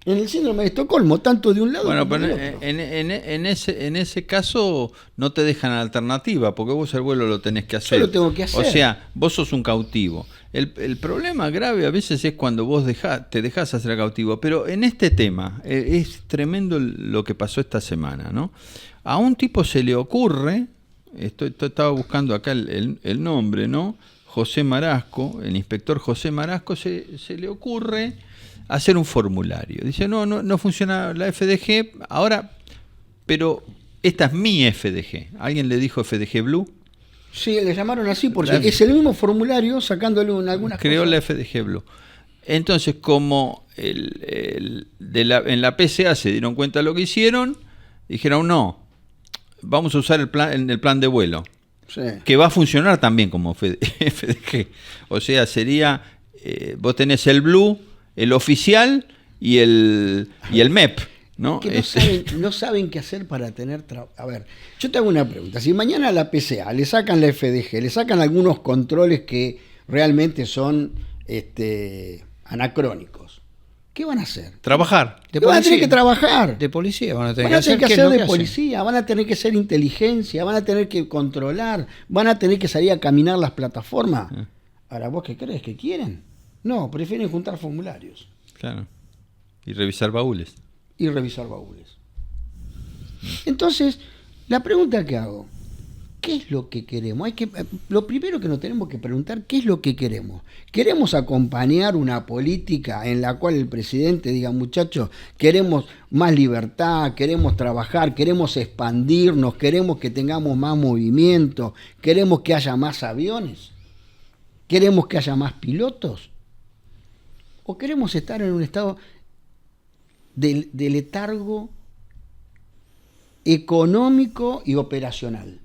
En el síndrome de Estocolmo, tanto de un lado Bueno, como pero del otro. en ese caso no te dejan alternativa, porque vos el vuelo lo tenés que hacer. Yo lo tengo que hacer. O sea, vos sos un cautivo. El problema grave a veces es cuando vos te dejás hacer cautivo. Pero en este tema, es tremendo lo que pasó esta semana, ¿no? A un tipo se le ocurre, estaba buscando acá el nombre, ¿no? José Marasco, el inspector José Marasco, se le ocurre hacer un formulario. Dice, no funciona la FDG ahora, pero esta es mi FDG. ¿Alguien le dijo FDG Blue? Sí, le llamaron así porque es el mismo formulario sacándole algunas Creó cosas. la FDG Blue. Entonces, como en la PCA se dieron cuenta de lo que hicieron, dijeron, no, vamos a usar el plan de vuelo, Sí. que va a funcionar también como FDG. O sea, sería, vos tenés el Blue, el oficial y el MEP, ¿no? Que no saben qué hacer para tener A ver, yo te hago una pregunta. Si mañana a la PCA le sacan la FDG, le sacan algunos controles que realmente son anacrónicos, ¿qué van a hacer? Trabajar. Van a tener que trabajar. De policía van a tener Van que a hacer. tener que ¿Qué es hacer lo de que hacen? policía, van a tener que ser inteligencia, van a tener que controlar, van a tener que salir a caminar las plataformas. Ahora, ¿vos qué crees? ¿Que quieren? No, prefieren juntar formularios Claro. Y revisar baúles. y revisar baúles. Entonces, la pregunta que hago, ¿qué es lo que queremos? Lo primero que nos tenemos que preguntar, ¿qué es lo que queremos? ¿Queremos acompañar una política en la cual el presidente diga, muchachos, queremos más libertad, queremos trabajar, queremos expandirnos, queremos que tengamos más movimiento, queremos que haya más aviones, queremos que haya más pilotos? ¿O queremos estar en un estado de letargo económico y operacional?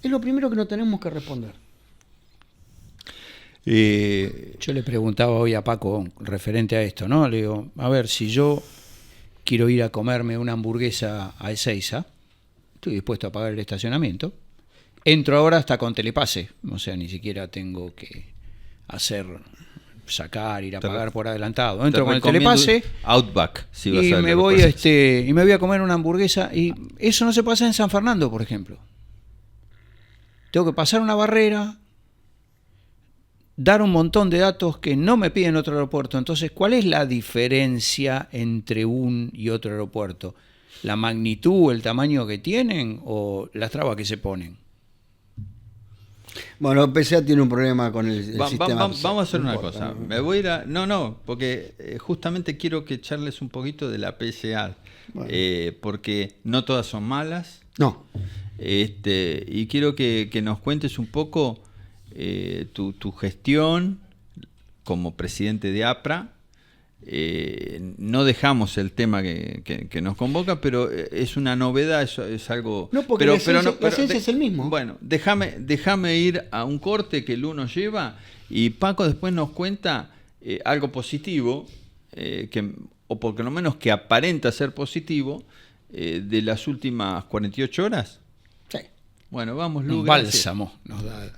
Es lo primero que nos tenemos que responder. Yo le preguntaba hoy a Paco referente a esto, ¿no? Le digo, a ver, si yo quiero ir a comerme una hamburguesa a Ezeiza, estoy dispuesto a pagar el estacionamiento. Entro ahora hasta con telepase, o sea, ni siquiera tengo que sacar, ir a pagar por adelantado. Entro con el telepase Outback, si vas y a ver me lo voy que pasa. y me voy a comer una hamburguesa, y eso no se pasa en San Fernando, por ejemplo. Tengo que pasar una barrera, dar un montón de datos que no me piden otro aeropuerto. Entonces, ¿cuál es la diferencia entre un y otro aeropuerto? ¿La magnitud, el tamaño que tienen o las trabas que se ponen? Bueno, PSA tiene un problema con el sistema. Vamos a hacer No una importa, cosa. no. Me voy a ir a... No, porque justamente quiero que charles un poquito de la PSA. Bueno. Porque no todas son malas. No. Y quiero que nos cuentes un poco tu gestión como presidente de APRA. No dejamos el tema que nos convoca, pero es una novedad, es algo... No, porque la esencia es el mismo. Bueno, déjame ir a un corte que el uno lleva y Paco después nos cuenta algo positivo, o por lo menos que aparenta ser positivo, de las últimas 48 horas. Sí. Bueno, vamos, Lu. Un Gracias. bálsamo nos da.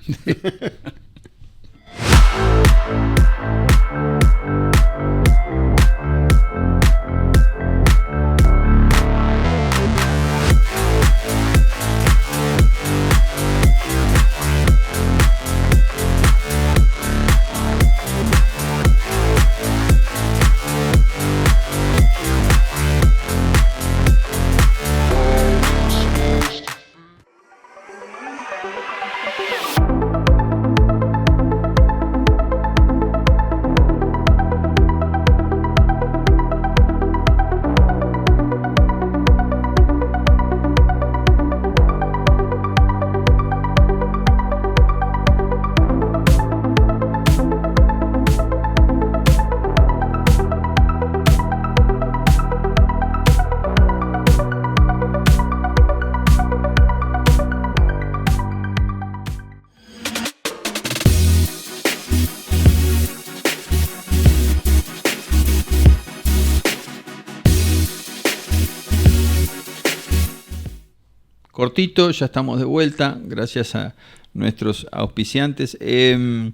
Cortito, ya estamos de vuelta, gracias a nuestros auspiciantes. En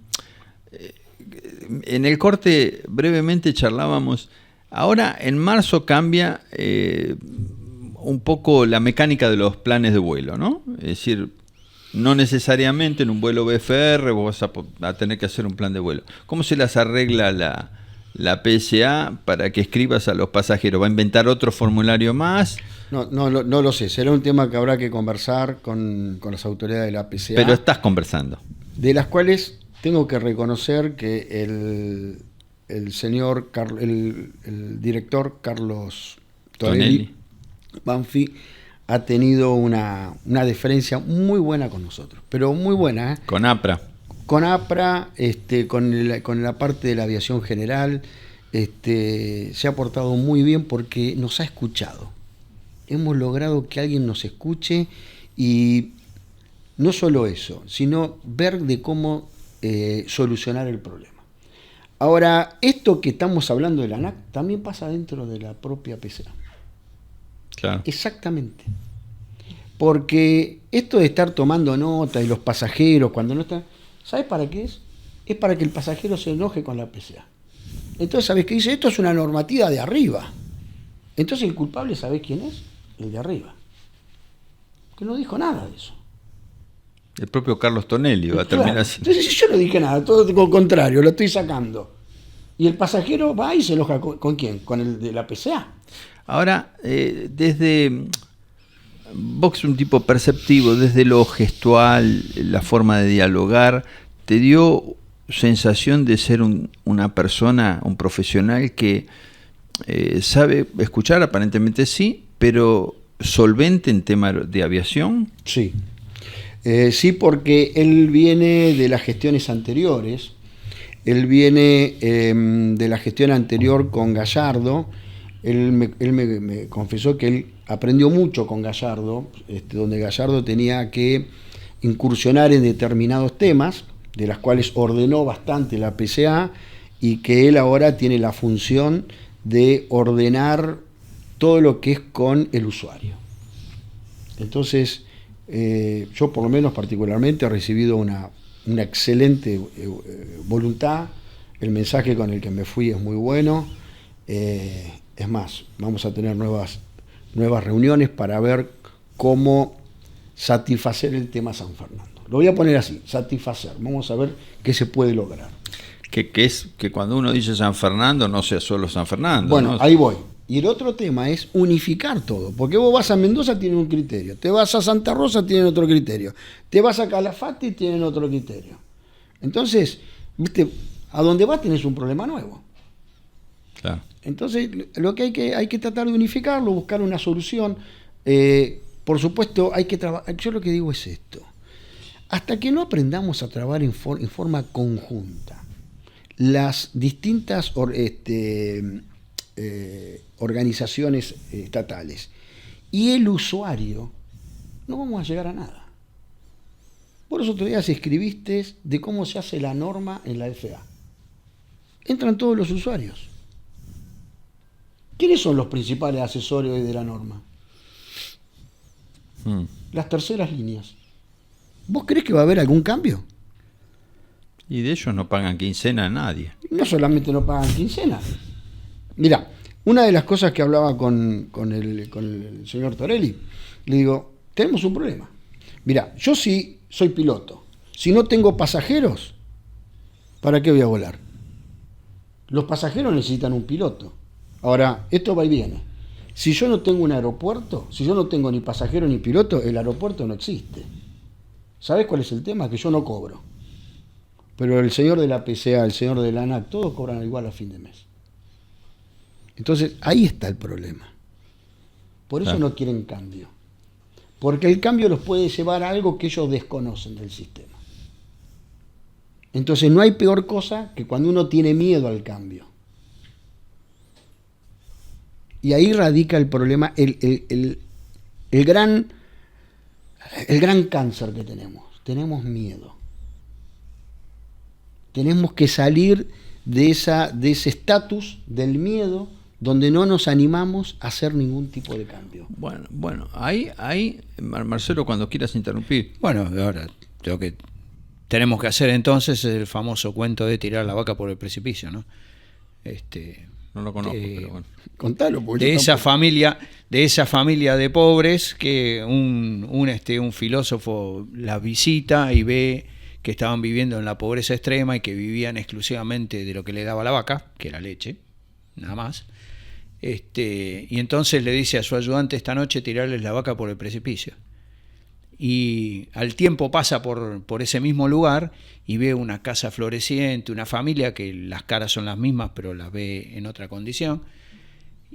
el corte brevemente charlábamos, ahora en marzo cambia un poco la mecánica de los planes de vuelo, ¿no? Es decir, no necesariamente en un vuelo BFR vos vas a tener que hacer un plan de vuelo. ¿Cómo se las arregla la PSA para que escribas a los pasajeros? ¿Va a inventar otro formulario más? No lo sé. Será un tema que habrá que conversar con las autoridades de la PSA. Pero estás conversando. De las cuales tengo que reconocer que el señor, el director Carlos Tonelli Banfi ha tenido una deferencia muy buena con nosotros. Pero muy buena, ¿eh? Con APRA. Con APRA, con la parte de la aviación general, se ha portado muy bien porque nos ha escuchado. Hemos logrado que alguien nos escuche y no solo eso, sino ver de cómo solucionar el problema. Ahora, esto que estamos hablando de la ANAC también pasa dentro de la propia PSA. Claro. Exactamente. Porque esto de estar tomando nota y los pasajeros cuando no están... ¿Sabes para qué es? Es para que el pasajero se enoje con la PSA. Entonces, ¿sabés qué dice? Esto es una normativa de arriba. Entonces, el culpable, ¿sabés quién es? El de arriba. Que no dijo nada de eso. El propio Carlos Tonelli va a terminar Claro. así. Entonces, yo no dije nada, todo lo contrario, lo estoy sacando. Y el pasajero va y se enoja ¿con quién? Con el de la PCA. Ahora, desde vos, un tipo perceptivo, desde lo gestual, la forma de dialogar, ¿te dio sensación de ser una persona, un profesional que sabe escuchar? Aparentemente sí, pero solvente en tema de aviación. Sí. Sí, porque él viene de las gestiones anteriores. Él viene de la gestión anterior con Gallardo. Él me confesó que él aprendió mucho con Gallardo, donde Gallardo tenía que incursionar en determinados temas, de las cuales ordenó bastante la PCA, y que él ahora tiene la función de ordenar todo lo que es con el usuario. Entonces, yo por lo menos particularmente he recibido una excelente voluntad. El mensaje con el que me fui es muy bueno. Es más, vamos a tener nuevas reuniones para ver cómo satisfacer el tema San Fernando. Lo voy a poner así, satisfacer. Vamos a ver qué se puede lograr. Que es que cuando uno dice San Fernando no sea solo San Fernando. Bueno, ¿no? ahí voy. Y el otro tema es unificar todo, porque vos vas a Mendoza, tienen un criterio, te vas a Santa Rosa, tienen otro criterio, te vas a Calafate, tienen otro criterio. Entonces, viste, a donde vas tenés un problema nuevo. Claro. Entonces, lo que hay que tratar de unificarlo, buscar una solución. Por supuesto, hay que trabajar. Yo lo que digo es esto: hasta que no aprendamos a trabajar en forma conjunta, las distintas organizaciones estatales y el usuario, no vamos a llegar a nada. Por eso otro día escribiste de cómo se hace la norma en la FA. Entran todos los usuarios. ¿Quiénes son los principales asesores de la norma? Las terceras líneas. ¿Vos creés que va a haber algún cambio? Y de ellos no pagan quincena a nadie. No solamente no pagan quincena. Mirá, una de las cosas que hablaba con el señor Torelli, le digo, tenemos un problema. Mirá, yo sí soy piloto. Si no tengo pasajeros, ¿para qué voy a volar? Los pasajeros necesitan un piloto. Ahora, esto va y viene. Si yo no tengo un aeropuerto, si yo no tengo ni pasajero ni piloto, el aeropuerto no existe. ¿Sabés cuál es el tema? Que yo no cobro. Pero el señor de la PCA, el señor de la ANAC, todos cobran igual a fin de mes. Entonces, ahí está el problema. Por eso no quieren cambio. Porque el cambio los puede llevar a algo que ellos desconocen del sistema. Entonces, no hay peor cosa que cuando uno tiene miedo al cambio. Y ahí radica el problema, el gran cáncer que tenemos. Tenemos miedo. Tenemos que salir de ese estatus del miedo, donde no nos animamos a hacer ningún tipo de cambio. Bueno, ahí, Marcelo, cuando quieras interrumpir. Bueno, ahora lo que tenemos que hacer entonces es el famoso cuento de tirar la vaca por el precipicio, ¿no? No lo conozco, pero bueno. Contalo, porque de esa familia de pobres que un filósofo la visita y ve que estaban viviendo en la pobreza extrema y que vivían exclusivamente de lo que le daba la vaca, que era leche, nada más. Y entonces le dice a su ayudante esta noche tirarles la vaca por el precipicio. Y al tiempo pasa por ese mismo lugar y ve una casa floreciente, una familia que las caras son las mismas pero las ve en otra condición.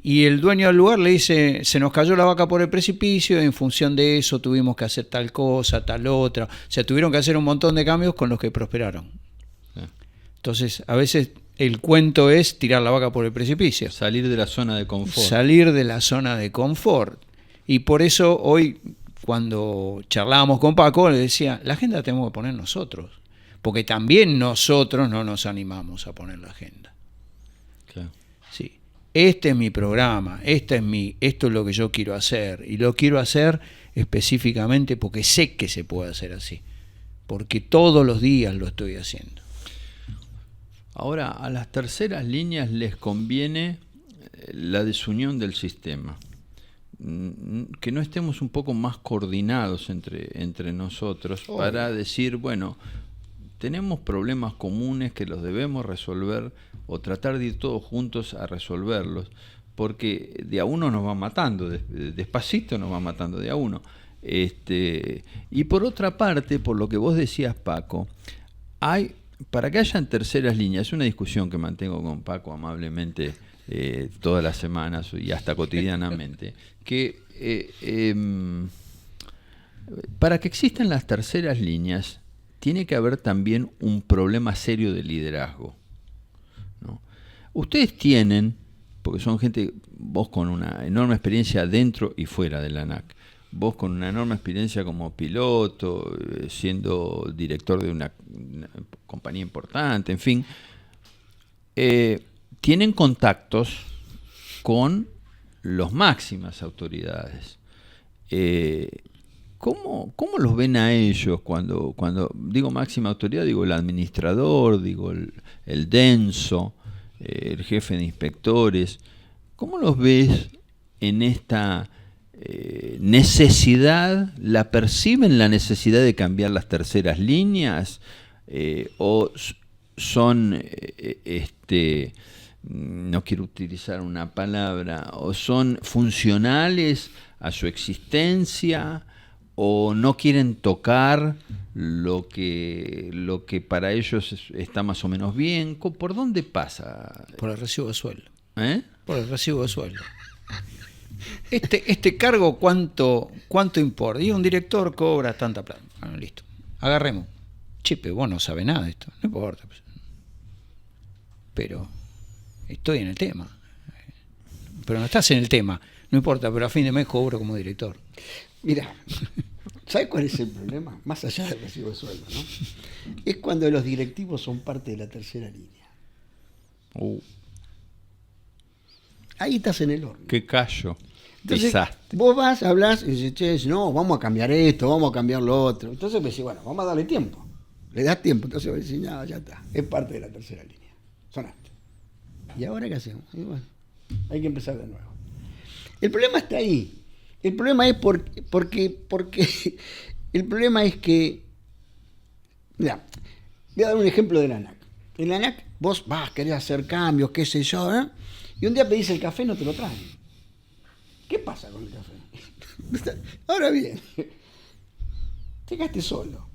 Y el dueño del lugar le dice, se nos cayó la vaca por el precipicio, en función de eso tuvimos que hacer tal cosa, tal otra. O sea, tuvieron que hacer un montón de cambios con los que prosperaron. Entonces, a veces el cuento es tirar la vaca por el precipicio. Salir de la zona de confort. Salir de la zona de confort. Y por eso hoy, cuando charlábamos con Paco, le decía, la agenda la tenemos que poner nosotros. Porque también nosotros no nos animamos a poner la agenda. Claro. Sí. Este es mi programa, esto es lo que yo quiero hacer. Y lo quiero hacer específicamente porque sé que se puede hacer así. Porque todos los días lo estoy haciendo. Ahora, a las terceras líneas les conviene la desunión del sistema. Que no estemos un poco más coordinados entre nosotros para decir, bueno, tenemos problemas comunes que los debemos resolver o tratar de ir todos juntos a resolverlos, porque de a uno nos va matando, despacito nos va matando de a uno. Y por otra parte, por lo que vos decías, Paco, para que hayan terceras líneas, es una discusión que mantengo con Paco amablemente todas las semanas y hasta cotidianamente, que para que existan las terceras líneas tiene que haber también un problema serio de liderazgo, ¿no? Ustedes tienen, porque son gente, vos con una enorme experiencia dentro y fuera de la ANAC, vos con una enorme experiencia como piloto, siendo director de una compañía importante, en fin, tienen contactos con las máximas autoridades. ¿Cómo los ven a ellos cuando digo máxima autoridad? Digo el administrador, digo el denso, el jefe de inspectores. ¿Cómo los ves en esta necesidad? ¿La perciben la necesidad de cambiar las terceras líneas? ¿O son, no quiero utilizar una palabra, o son funcionales a su existencia, o no quieren tocar lo que para ellos está más o menos bien? ¿Por dónde pasa? Por el recibo de sueldo. Por el recibo de sueldo. Este cargo, ¿cuánto importa? Y un director cobra tanta plata. Bueno, listo. Agarremos. Chepe, vos no sabés nada de esto. No importa. Pero estoy en el tema. Pero no estás en el tema. No importa, pero a fin de mes cobro como director. Mira, ¿sabes cuál es el problema? Más allá del recibo de sueldo, ¿no? Es cuando los directivos son parte de la tercera línea. Ahí estás en el horno. ¡Qué callo! Entonces, Desastre. vos vas, hablas y dices, che, no, vamos a cambiar esto, vamos a cambiar lo otro. Entonces me decís, bueno, vamos a darle tiempo. Le das tiempo, entonces vos decís, no, ya está, es parte de la tercera línea. Sonaste. ¿Y ahora qué hacemos? Y bueno, hay que empezar de nuevo. El problema está ahí. El problema es porque el problema es que, mira, voy a dar un ejemplo de la ANAC. En la ANAC vos querés hacer cambios, qué sé yo, ¿eh? Y un día pedís el café y no te lo traen. ¿Qué pasa con el café? Ahora bien, te quedaste solo.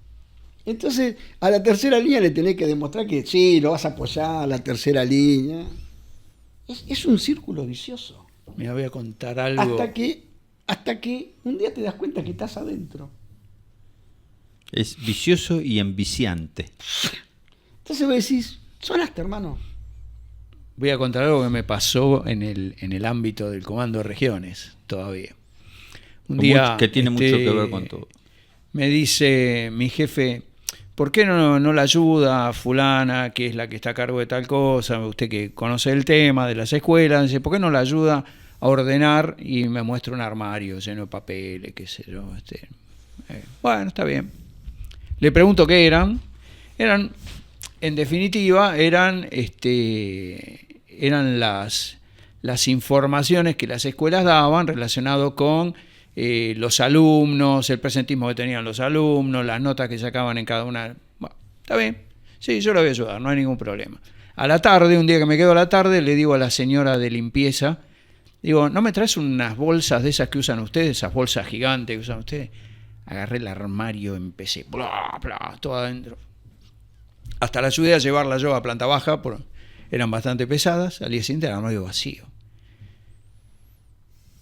Entonces, a la tercera línea le tenés que demostrar que sí, lo vas a apoyar, la tercera línea. Es un círculo vicioso. Me voy a contar algo. Hasta que un día te das cuenta que estás adentro. Es vicioso y enviciante. Entonces vos decís, sonaste, hermano. Voy a contar algo que me pasó en el ámbito del Comando de Regiones todavía. Un día que tiene mucho que ver con todo. Me dice mi jefe, ¿por qué no la ayuda a fulana, que es la que está a cargo de tal cosa? Usted que conoce el tema de las escuelas, dice, ¿por qué no la ayuda a ordenar? Y me muestra un armario lleno de papeles, qué sé yo. Bueno, está bien. Le pregunto qué eran. En definitiva, eran las informaciones que las escuelas daban relacionado con los alumnos, el presentismo que tenían los alumnos, las notas que sacaban en cada una. Bueno, está bien, sí, yo lo voy a ayudar, no hay ningún problema. A la tarde, un día que me quedo a la tarde, le digo a la señora de limpieza, digo, ¿no me traes unas bolsas de esas que usan ustedes, esas bolsas gigantes que usan ustedes? Agarré el armario, empecé, bla, bla, todo adentro. Hasta la ayudé a llevarla yo a planta baja, eran bastante pesadas, al día siguiente el armario vacío.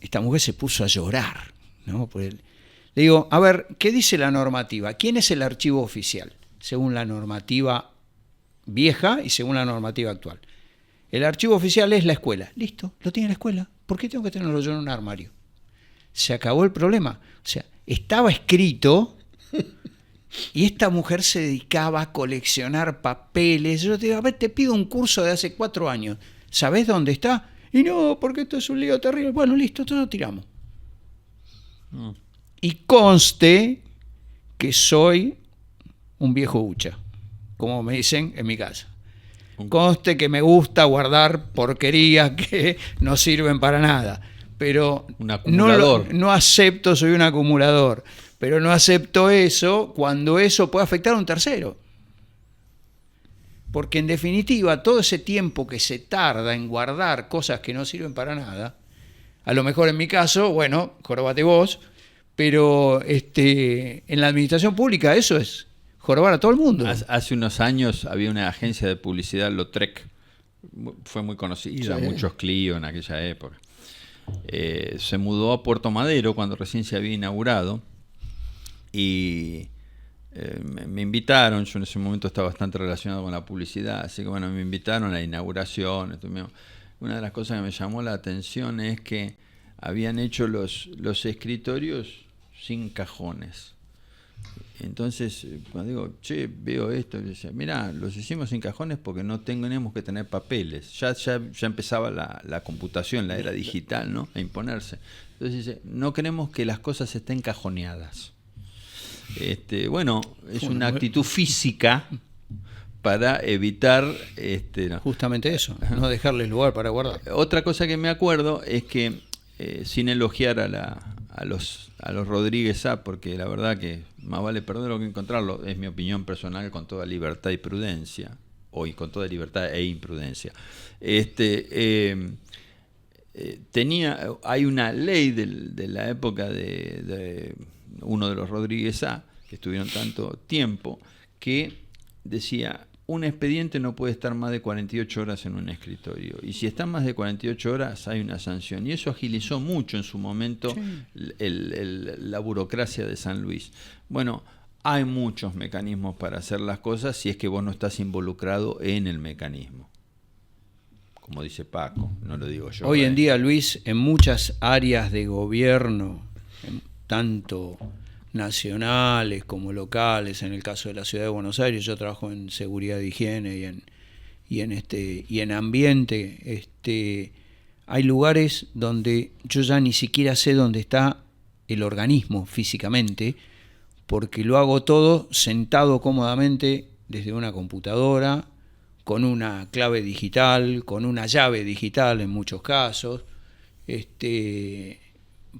Esta mujer se puso a llorar, ¿no? Le digo, a ver, ¿qué dice la normativa? ¿Quién es el archivo oficial? Según la normativa vieja y según la normativa actual. El archivo oficial es la escuela. Listo, lo tiene la escuela. ¿Por qué tengo que tenerlo yo en un armario? Se acabó el problema. O sea, estaba escrito y esta mujer se dedicaba a coleccionar papeles. Yo te digo, a ver, te pido un curso de hace 4 años. ¿Sabés dónde está? Y no, porque esto es un lío terrible. Bueno, listo, todo lo tiramos. Y conste que soy un viejo hucha, como me dicen en mi casa. Conste que me gusta guardar porquerías que no sirven para nada, pero Un acumulador. no acepto, soy un acumulador, pero no acepto eso cuando eso puede afectar a un tercero. Porque en definitiva, todo ese tiempo que se tarda en guardar cosas que no sirven para nada, a lo mejor en mi caso, bueno, jorobate vos, pero en la administración pública eso es jorobar a todo el mundo. Hace unos años había una agencia de publicidad, Lautrec, fue muy conocida, Sí. muchos Clio en aquella época. Se mudó a Puerto Madero cuando recién se había inaugurado y me invitaron. Yo en ese momento estaba bastante relacionado con la publicidad, así que bueno, me invitaron a la inauguración. Una de las cosas que me llamó la atención es que habían hecho los escritorios sin cajones. Entonces, cuando digo, che, veo esto, yo decía, mirá, los hicimos sin cajones porque no tenemos que tener papeles. Ya empezaba la computación, la era digital, ¿no?, a imponerse. Entonces dice, no queremos que las cosas estén cajoneadas. Bueno, es una actitud física para evitar... Justamente eso, no dejarles lugar para guardar. Otra cosa que me acuerdo es que, sin elogiar a los Rodríguez A, porque la verdad que más vale perderlo que encontrarlo, es mi opinión personal con toda libertad y prudencia, con toda libertad e imprudencia. Hay una ley de la época de uno de los Rodríguez A, que estuvieron tanto tiempo, que decía, un expediente no puede estar más de 48 horas en un escritorio. Y si está más de 48 horas hay una sanción. Y eso agilizó mucho en su momento la burocracia de San Luis. Bueno, hay muchos mecanismos para hacer las cosas si es que vos no estás involucrado en el mecanismo. Como dice Paco, no lo digo yo. Hoy en día, Luis, en muchas áreas de gobierno, tanto nacionales como locales, en el caso de la ciudad de Buenos Aires, yo trabajo en seguridad de higiene y en ambiente, hay lugares donde yo ya ni siquiera sé dónde está el organismo físicamente, porque lo hago todo sentado cómodamente desde una computadora, con una clave digital, con una llave digital en muchos casos.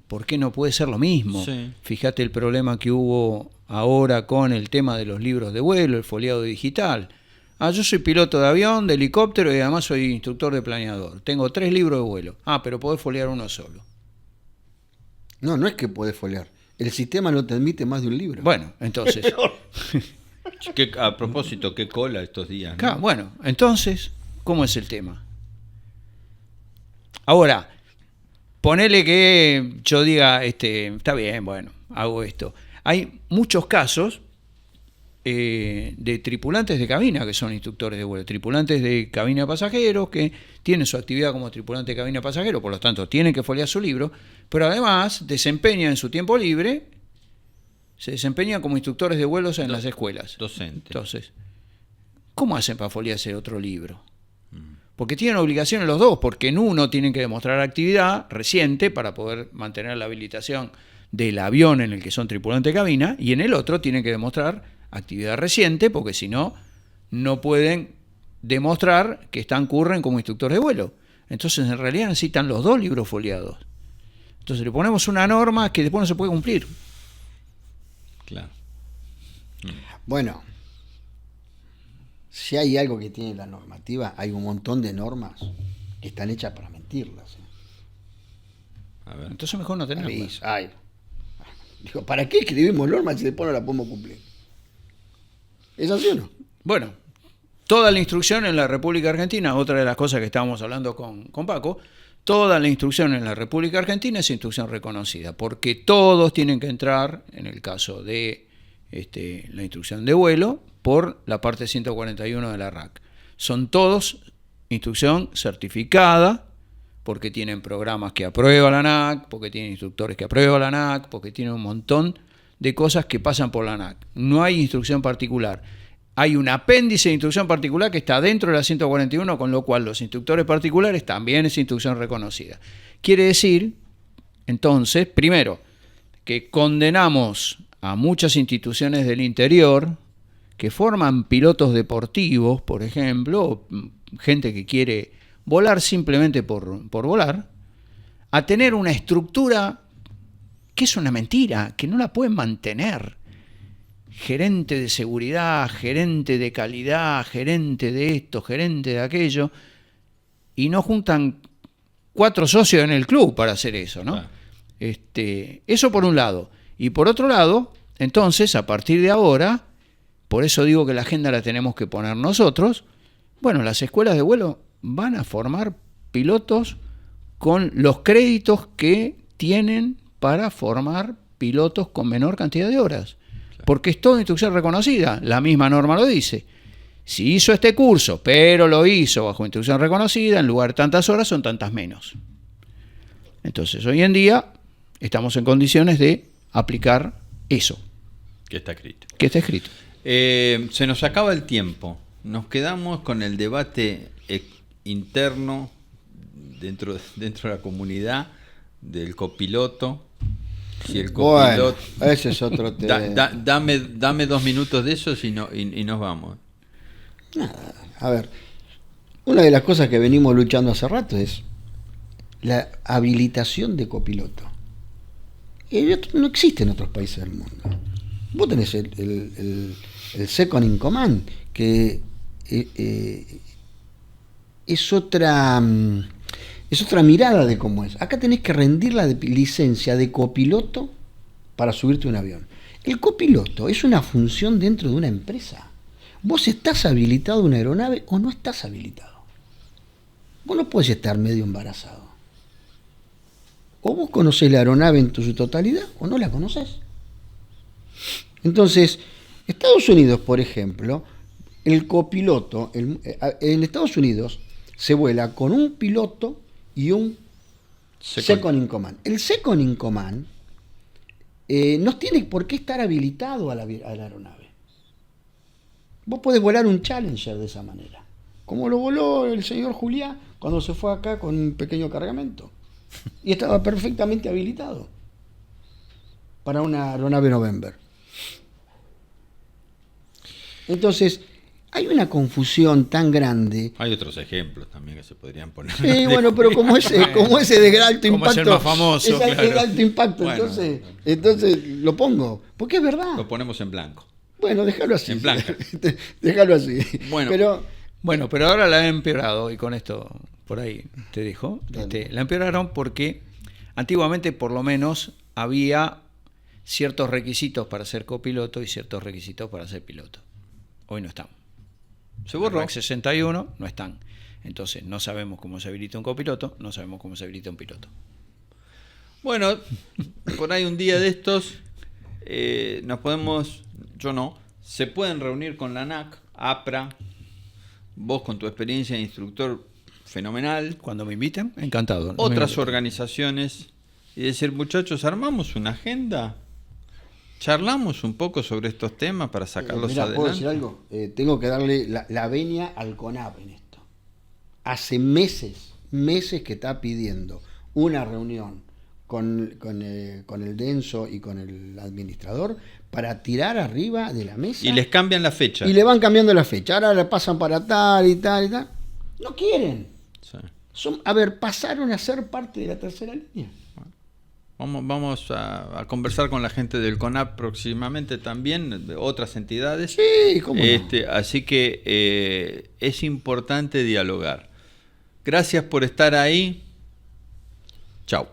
¿Por qué no puede ser lo mismo? Sí. Fíjate el problema que hubo ahora con el tema de los libros de vuelo, el foliado digital. Yo soy piloto de avión, de helicóptero y además soy instructor de planeador. Tengo 3 libros de vuelo. Pero podés foliar uno solo. No es que podés foliar. El sistema no te admite más de un libro. Bueno, entonces... A propósito, qué cola estos días, ¿no? Claro, bueno, entonces, ¿cómo es el tema? Ahora, ponele que yo diga, está bien, bueno, hago esto. Hay muchos casos de tripulantes de cabina que son instructores de vuelo, tripulantes de cabina de pasajeros que tienen su actividad como tripulante de cabina de pasajeros, por lo tanto tienen que foliar su libro, pero además desempeñan en su tiempo libre, se desempeñan como instructores de vuelos en las escuelas. Docentes. Entonces, ¿cómo hacen para foliarse otro libro? Porque tienen obligaciones los dos, porque en uno tienen que demostrar actividad reciente para poder mantener la habilitación del avión en el que son tripulantes de cabina, y en el otro tienen que demostrar actividad reciente, porque si no, no pueden demostrar que curren como instructores de vuelo. Entonces, en realidad necesitan los 2 libros foliados. Entonces, le ponemos una norma que después no se puede cumplir. Claro. Bueno, si hay algo que tiene la normativa, hay un montón de normas que están hechas para mentirlas. A ver. Entonces, mejor no tenerlas. Digo, ¿para qué escribimos normas si después no las podemos cumplir? ¿Es así o no? Bueno, toda la instrucción en la República Argentina, otra de las cosas que estábamos hablando con Paco, toda la instrucción en la República Argentina es instrucción reconocida, porque todos tienen que entrar, en el caso de la instrucción de vuelo, por la parte 141 de la RAC. Son todos instrucción certificada, porque tienen programas que aprueba la ANAC, porque tienen instructores que aprueba la ANAC, porque tienen un montón de cosas que pasan por la ANAC. No hay instrucción particular. Hay un apéndice de instrucción particular que está dentro de la 141, con lo cual los instructores particulares también es instrucción reconocida. Quiere decir, entonces, primero, que condenamos a muchas instituciones del interior que forman pilotos deportivos, por ejemplo, o gente que quiere volar simplemente por volar, a tener una estructura que es una mentira, que no la pueden mantener. Gerente de seguridad, gerente de calidad, gerente de esto, gerente de aquello, y no juntan 4 socios en el club para hacer eso, ¿no? Claro. Eso por un lado. Y por otro lado, entonces, a partir de ahora, por eso digo que la agenda la tenemos que poner nosotros, bueno, las escuelas de vuelo van a formar pilotos con los créditos que tienen para formar pilotos con menor cantidad de horas. Porque es toda instrucción reconocida, la misma norma lo dice. Si hizo este curso, pero lo hizo bajo instrucción reconocida, en lugar de tantas horas son tantas menos. Entonces, hoy en día estamos en condiciones de aplicar eso. Que está escrito. Que está escrito. Se nos acaba el tiempo. Nos quedamos con el debate interno dentro de la comunidad del copiloto. Si el copiloto... Bueno, ese es otro tema. Dame 2 minutos de eso y nos vamos. Nada, a ver, una de las cosas que venimos luchando hace rato es la habilitación de copiloto. No existe en otros países del mundo. Vos tenés el Second in Command, que es otra mirada de cómo es. Acá tenés que rendir la licencia de copiloto para subirte a un avión. El copiloto es una función dentro de una empresa. Vos estás habilitado a una aeronave o no estás habilitado. Vos no podés estar medio embarazado. O vos conocés la aeronave en su totalidad o no la conocés. Entonces, Estados Unidos, por ejemplo, el copiloto, en Estados Unidos se vuela con un piloto y un Second in Command. El Second in Command no tiene por qué estar habilitado a la aeronave. Vos podés volar un Challenger de esa manera, como lo voló el señor Juliá cuando se fue acá con un pequeño cargamento. Y estaba perfectamente habilitado para una aeronave November. Entonces, hay una confusión tan grande. Hay otros ejemplos también que se podrían poner. Sí, bueno, pero como ese de alto impacto. Es el más famoso, es claro. de alto impacto, Bueno, entonces lo pongo. Porque es verdad. Lo ponemos en blanco. Bueno, déjalo así. En blanco. Déjalo así. Bueno. Pero ahora la han empeorado, y con esto por ahí te dijo. La empeoraron porque antiguamente por lo menos había ciertos requisitos para ser copiloto y ciertos requisitos para ser piloto. Hoy no están. Se borró. En el 61 no están. Entonces no sabemos cómo se habilita un copiloto, no sabemos cómo se habilita un piloto. Bueno, por ahí un día de estos se pueden reunir con la ANAC, APRA, vos con tu experiencia de instructor fenomenal, Cuando me inviten, encantado. otras organizaciones, y decir, muchachos, armamos una agenda, charlamos un poco sobre estos temas para sacarlos Mirá, ¿puedo decir adelante. algo? Tengo que darle la venia al CONAP en esto. Hace meses que está pidiendo una reunión con el denso y con el administrador para tirar arriba de la mesa. Y les cambian la fecha. Y le van cambiando la fecha. Ahora la pasan para tal y tal y tal. No quieren. Sí. Pasaron a ser parte de la tercera línea. Vamos a conversar con la gente del CONAP próximamente también, de otras entidades. Sí, cómo no. Así que es importante dialogar. Gracias por estar ahí. Chao.